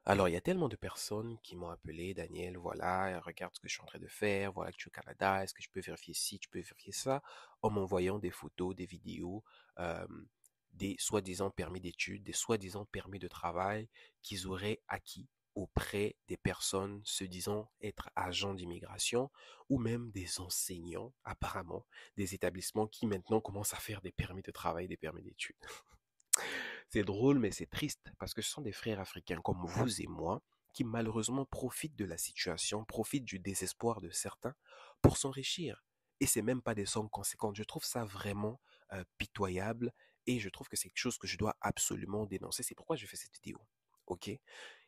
Alors, il y a tellement de personnes qui m'ont appelé, Daniel, voilà, regarde ce que je suis en train de faire, voilà que tu es au Canada, est-ce que je peux vérifier ci, tu peux vérifier ça, en m'envoyant des photos, des vidéos, euh, des soi-disant permis d'études, des soi-disant permis de travail qu'ils auraient acquis auprès des personnes se disant être agents d'immigration ou même des enseignants, apparemment, des établissements qui maintenant commencent à faire des permis de travail, des permis d'études. C'est drôle, mais c'est triste parce que ce sont des frères africains comme vous et moi qui malheureusement profitent de la situation, profitent du désespoir de certains pour s'enrichir. Et c'est même pas des sommes conséquentes. Je trouve ça vraiment pitoyable et je trouve que c'est quelque chose que je dois absolument dénoncer. C'est pourquoi je fais cette vidéo. Ok?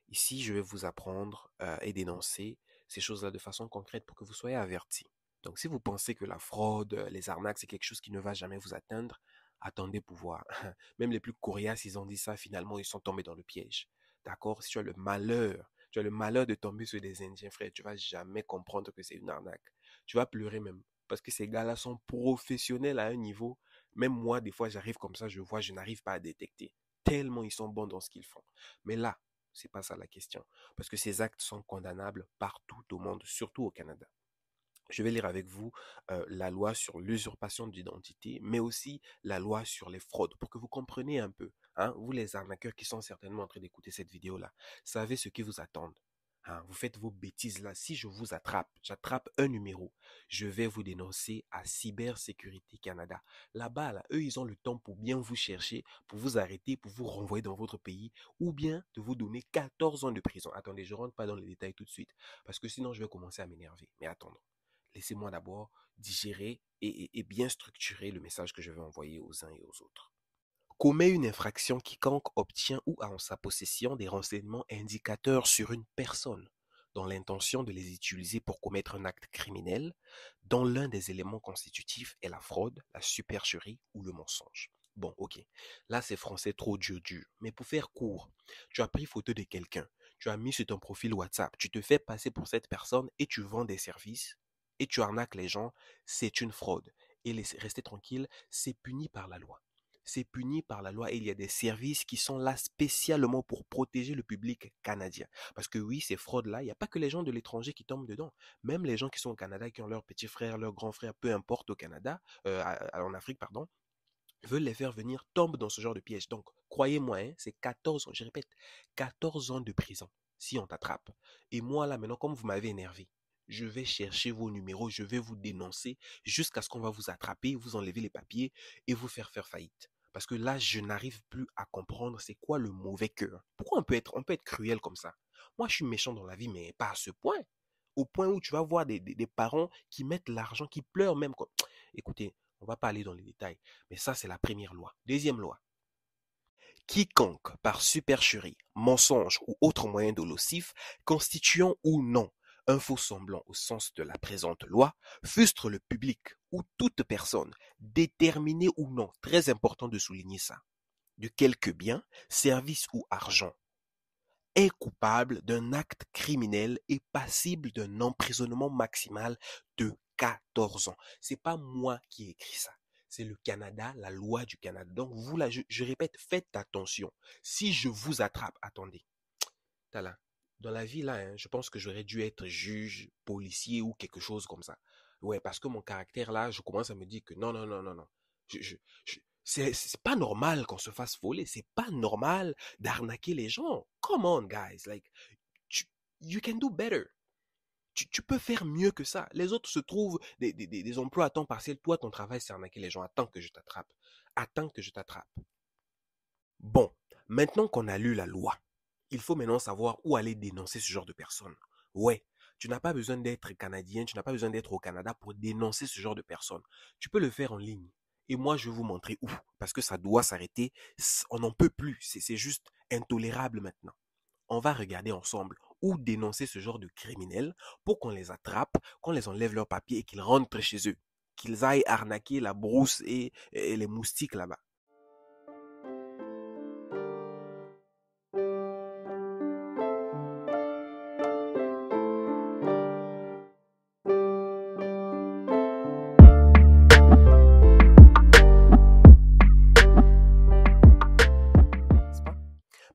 Ici, je vais vous apprendre et dénoncer ces choses-là de façon concrète pour que vous soyez avertis. Donc, si vous pensez que la fraude, les arnaques, c'est quelque chose qui ne va jamais vous atteindre, attendez pour voir. Même les plus coriaces, ils ont dit ça, finalement, ils sont tombés dans le piège. D'accord? Si tu as le malheur de tomber sur des Indiens, frère, tu vas jamais comprendre que c'est une arnaque. Tu vas pleurer même. Parce que ces gars-là sont professionnels à un niveau. Même moi, des fois, j'arrive comme ça, je vois, je n'arrive pas à détecter. Tellement ils sont bons dans ce qu'ils font. Mais là, c'est pas ça la question. Parce que ces actes sont condamnables partout au monde, surtout au Canada. Je vais lire avec vous la loi sur l'usurpation d'identité, mais aussi la loi sur les fraudes, pour que vous compreniez un peu. Hein, vous les arnaqueurs qui sont certainement en train d'écouter cette vidéo-là, savez ce qui vous attend. Hein, vous faites vos bêtises là. Si je vous attrape, j'attrape un numéro, je vais vous dénoncer à Cybersécurité Canada. Là-bas, là, eux, ils ont le temps pour bien vous chercher, pour vous arrêter, pour vous renvoyer dans votre pays, ou bien de vous donner 14 ans de prison. Attendez, je ne rentre pas dans les détails tout de suite, parce que sinon je vais commencer à m'énerver. Mais attendons. Laissez-moi d'abord digérer et bien structurer le message que je vais envoyer aux uns et aux autres. Commet une infraction quiconque obtient ou a en sa possession des renseignements indicateurs sur une personne dans l'intention de les utiliser pour commettre un acte criminel dont l'un des éléments constitutifs est la fraude, la supercherie ou le mensonge. Bon, ok. Là, c'est français trop dur, dur. Mais pour faire court, tu as pris photo de quelqu'un, tu as mis sur ton profil WhatsApp, tu te fais passer pour cette personne et tu vends des services et tu arnaques les gens, c'est une fraude. Et restez tranquille, c'est puni par la loi. C'est puni par la loi et il y a des services qui sont là spécialement pour protéger le public canadien. Parce que oui, ces fraudes-là, il n'y a pas que les gens de l'étranger qui tombent dedans. Même les gens qui sont au Canada, qui ont leur petit frère, leur grand frère, peu importe au Canada, en Afrique, pardon, veulent les faire venir, tombent dans ce genre de piège. Donc, croyez-moi, hein, c'est 14 ans, je répète, 14 ans de prison si on t'attrape. Et moi, là, maintenant, comme vous m'avez énervé, je vais chercher vos numéros, je vais vous dénoncer jusqu'à ce qu'on va vous attraper, vous enlever les papiers et vous faire faillite. Parce que là, je n'arrive plus à comprendre c'est quoi le mauvais cœur. Pourquoi on peut être cruel comme ça? Moi, je suis méchant dans la vie, mais pas à ce point. Au point où tu vas voir des parents qui mettent l'argent, qui pleurent même. Écoutez, on va pas aller dans les détails, mais ça, c'est la première loi. Deuxième loi. Quiconque, par supercherie, mensonge ou autre moyen dolosif, constituant ou non un faux semblant au sens de la présente loi, frustre le public ou toute personne, déterminée ou non, très important de souligner ça, de quelque bien, service ou argent, est coupable d'un acte criminel et passible d'un emprisonnement maximal de 14 ans. C'est pas moi qui ai écrit ça. C'est le Canada, la loi du Canada. Donc vous là, je répète, faites attention. Si je vous attrape, attendez. Là, dans la vie là, hein, je pense que j'aurais dû être juge, policier ou quelque chose comme ça. Ouais, parce que mon caractère là, je commence à me dire que non, non, non, non, non. Je, je, c'est pas normal qu'on se fasse voler. C'est pas normal d'arnaquer les gens. Come on, guys. Like, tu, you can do better. Tu peux faire mieux que ça. Les autres se trouvent des emplois à temps partiel. Toi, ton travail, c'est arnaquer les gens. Attends que je t'attrape. Attends que je t'attrape. Bon, maintenant qu'on a lu la loi, il faut maintenant savoir où aller dénoncer ce genre de personnes. Ouais, tu n'as pas besoin d'être canadien, tu n'as pas besoin d'être au Canada pour dénoncer ce genre de personnes. Tu peux le faire en ligne. Et moi, je vais vous montrer où. Parce que ça doit s'arrêter. On n'en peut plus. C'est juste intolérable maintenant. On va regarder ensemble où dénoncer ce genre de criminels pour qu'on les attrape, qu'on les enlève leurs papiers et qu'ils rentrent chez eux. Qu'ils aillent arnaquer la brousse et les moustiques là-bas.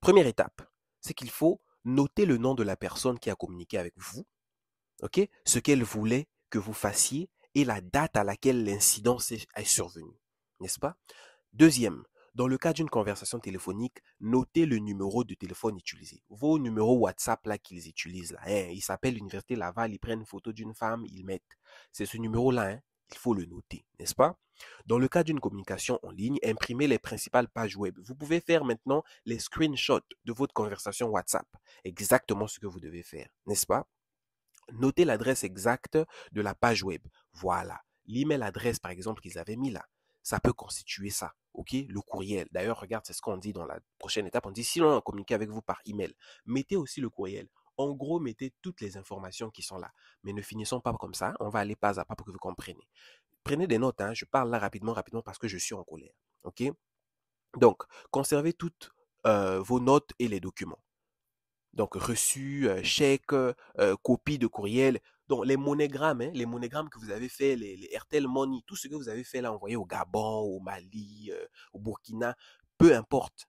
Première étape, c'est qu'il faut notez le nom de la personne qui a communiqué avec vous, ok? Ce qu'elle voulait que vous fassiez et la date à laquelle l'incident est survenu, n'est-ce pas? Deuxième, dans le cas d'une conversation téléphonique, notez le numéro de téléphone utilisé. Vos numéros WhatsApp là qu'ils utilisent là, hein, ils s'appellent l'Université Laval, ils prennent une photo d'une femme, ils mettent. C'est ce numéro-là, hein, il faut le noter, n'est-ce pas? Dans le cas d'une communication en ligne, imprimez les principales pages web. Vous pouvez faire maintenant les screenshots de votre conversation WhatsApp. Exactement ce que vous devez faire, n'est-ce pas? Notez l'adresse exacte de la page web. Voilà. L'email adresse, par exemple, qu'ils avaient mis là. Ça peut constituer ça. OK? Le courriel. D'ailleurs, regarde, c'est ce qu'on dit dans la prochaine étape. On dit, si l'on a communiqué avec vous par email, mettez aussi le courriel. En gros, mettez toutes les informations qui sont là. Mais ne finissons pas comme ça. On va aller pas à pas pour que vous compreniez. Prenez des notes, hein. Je parle là rapidement, rapidement parce que je suis en colère. OK? Donc, conservez toutes vos notes et les documents. Donc, reçu, chèque, copie de courriel. Donc, les monogrammes, hein, les monogrammes que vous avez fait, les Airtel Money, tout ce que vous avez fait là, envoyé au Gabon, au Mali, au Burkina, peu importe.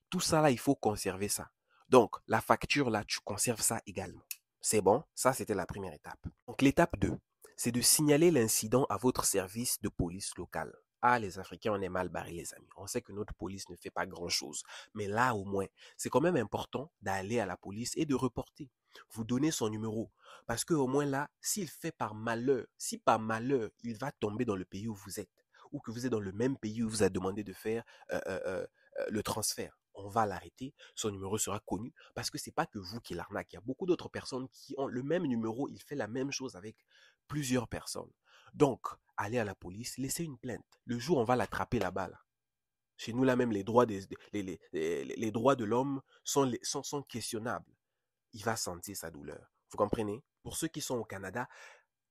Tout ça là, il faut conserver ça. Donc, la facture là, tu conserves ça également. C'est bon? Ça, c'était la première étape. Donc, l'étape 2, c'est de signaler l'incident à votre service de police locale. Ah, les Africains, on est mal barrés, les amis. On sait que notre police ne fait pas grand-chose. Mais là, au moins, c'est quand même important d'aller à la police et de reporter. Vous donnez son numéro. Parce que au moins là, s'il fait par malheur, si par malheur, il va tomber dans le pays où vous êtes, ou que vous êtes dans le même pays où vous a demandé de faire le transfert, on va l'arrêter, son numéro sera connu, parce que c'est pas que vous qui l'arnaque. Il y a beaucoup d'autres personnes qui ont le même numéro, il fait la même chose avec plusieurs personnes. Donc, allez à la police, laissez une plainte. Le jour où on va l'attraper là-bas, là. Chez nous, là même, les droits de l'homme sont questionnables. Il va sentir sa douleur. Vous comprenez? Pour ceux qui sont au Canada,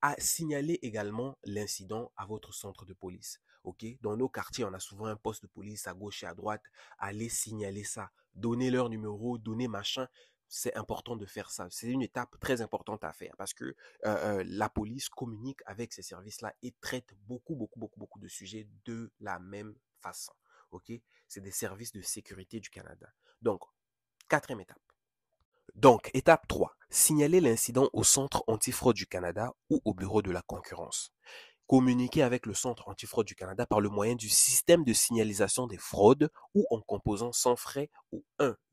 à signaler également l'incident à votre centre de police. Ok? Dans nos quartiers, on a souvent un poste de police à gauche et à droite. Allez signaler ça. Donnez leur numéro, donnez machin. C'est important de faire ça. C'est une étape très importante à faire parce que la police communique avec ces services-là et traite beaucoup, beaucoup, beaucoup, beaucoup de sujets de la même façon. Ok? C'est des services de sécurité du Canada. Donc, quatrième étape. Donc, étape 3, signaler l'incident au Centre antifraude du Canada ou au Bureau de la concurrence. Communiquer avec le Centre antifraude du Canada par le moyen du système de signalisation des fraudes ou en composant sans frais au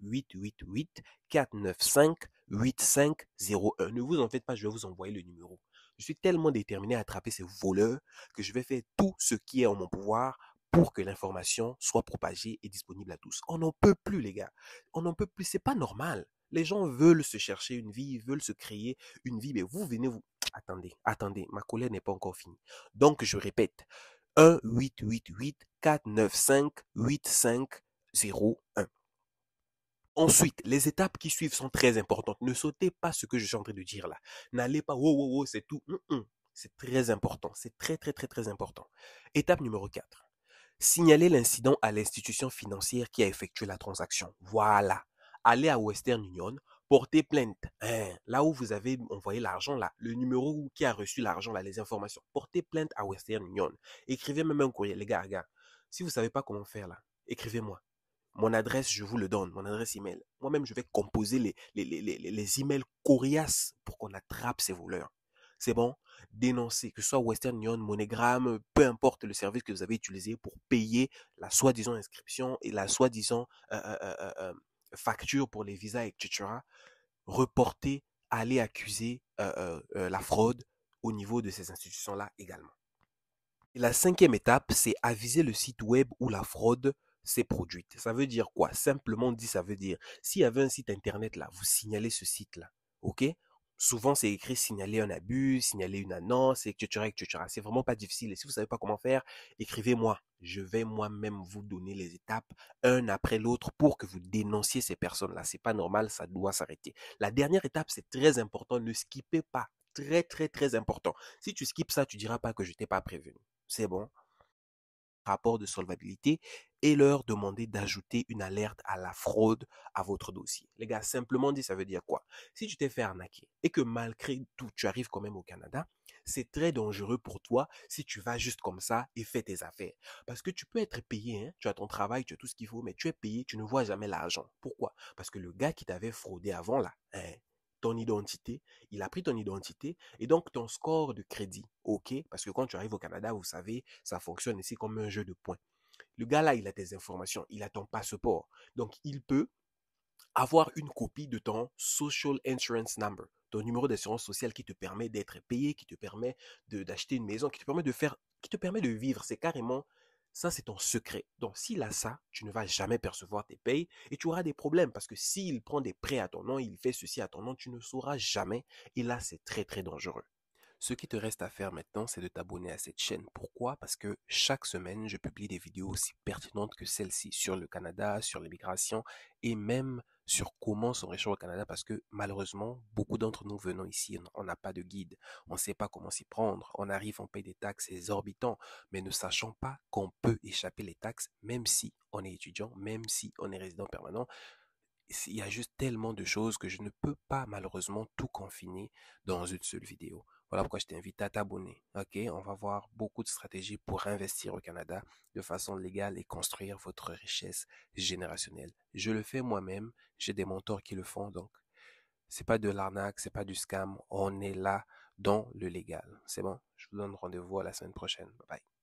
1-888-495-8501. Ne vous en faites pas, je vais vous envoyer le numéro. Je suis tellement déterminé à attraper ces voleurs que je vais faire tout ce qui est en mon pouvoir pour que l'information soit propagée et disponible à tous. On n'en peut plus, les gars. On n'en peut plus. C'est pas normal. Les gens veulent se chercher une vie, veulent se créer une vie, mais vous venez vous... Attendez, attendez, ma colère n'est pas encore finie. Donc, je répète, 1-888-495-8501. Ensuite, les étapes qui suivent sont très importantes. Ne sautez pas ce que je suis en train de dire là. N'allez pas, wow, wow, wow, c'est tout. C'est très important. C'est très, très, très, très important. Étape numéro 4. Signaler l'incident à l'institution financière qui a effectué la transaction. Voilà. Allez à Western Union, portez plainte. Hein, là où vous avez envoyé l'argent, là, le numéro qui a reçu l'argent, là, les informations. Portez plainte à Western Union. Écrivez même un courrier. Les gars, regarde. Si vous ne savez pas comment faire là, écrivez-moi. Mon adresse, je vous le donne, mon adresse email. Moi-même, je vais composer les emails coriaces pour qu'on attrape ces voleurs. C'est bon? Dénoncer, que ce soit Western Union, MoneyGram, peu importe le service que vous avez utilisé pour payer la soi-disant inscription et la soi-disant facture pour les visas, etc. Reporter, aller accuser la fraude au niveau de ces institutions-là également. Et la cinquième étape, c'est aviser le site web où la fraude s'est produite. Ça veut dire quoi? Simplement dit, ça veut dire, s'il y avait un site internet là, vous signalez ce site-là. OK? Souvent, c'est écrit signaler un abus, signaler une annonce, etc., etc. C'est vraiment pas difficile. Et si vous ne savez pas comment faire, écrivez-moi. Je vais moi-même vous donner les étapes, un après l'autre, pour que vous dénonciez ces personnes-là. C'est pas normal, ça doit s'arrêter. La dernière étape, c'est très important. Ne skippez pas. Très, très, très important. Si tu skippes ça, tu diras pas que je t'ai pas prévenu. C'est bon? Rapport de solvabilité et leur demander d'ajouter une alerte à la fraude à votre dossier. Les gars, simplement dit, ça veut dire quoi? Si tu t'es fait arnaquer et que malgré tout, tu arrives quand même au Canada, c'est très dangereux pour toi si tu vas juste comme ça et fais tes affaires. Parce que tu peux être payé, hein, tu as ton travail, tu as tout ce qu'il faut, mais tu es payé, tu ne vois jamais l'argent. Pourquoi? Parce que le gars qui t'avait fraudé avant là, hein, ton identité, il a pris ton identité et donc ton score de crédit, ok? Parce que quand tu arrives au Canada, vous savez, ça fonctionne ici comme un jeu de points. Le gars là, il a tes informations, il a ton passeport. Donc, il peut avoir une copie de ton Social Insurance Number, ton numéro d'assurance sociale qui te permet d'être payé, qui te permet d'acheter une maison, qui te permet de faire, qui te permet de vivre. C'est carrément, ça c'est ton secret. Donc s'il a ça, tu ne vas jamais percevoir tes payes et tu auras des problèmes parce que s'il prend des prêts à ton nom, il fait ceci à ton nom, tu ne sauras jamais. Et là, c'est très très dangereux. Ce qui te reste à faire maintenant, c'est de t'abonner à cette chaîne. Pourquoi? Parce que chaque semaine, je publie des vidéos aussi pertinentes que celle-ci sur le Canada, sur l'immigration et même sur comment s'enrichir au Canada parce que malheureusement, beaucoup d'entre nous venons ici, on n'a pas de guide, on ne sait pas comment s'y prendre, on arrive, on paye des taxes exorbitantes, mais ne sachant pas qu'on peut échapper les taxes même si on est étudiant, même si on est résident permanent, il y a juste tellement de choses que je ne peux pas malheureusement tout confiner dans une seule vidéo. Voilà pourquoi je t'invite à t'abonner. Ok, on va voir beaucoup de stratégies pour investir au Canada de façon légale et construire votre richesse générationnelle. Je le fais moi-même, j'ai des mentors qui le font, donc c'est pas de l'arnaque, c'est pas du scam, on est là dans le légal. C'est bon, je vous donne rendez-vous à la semaine prochaine. Bye bye.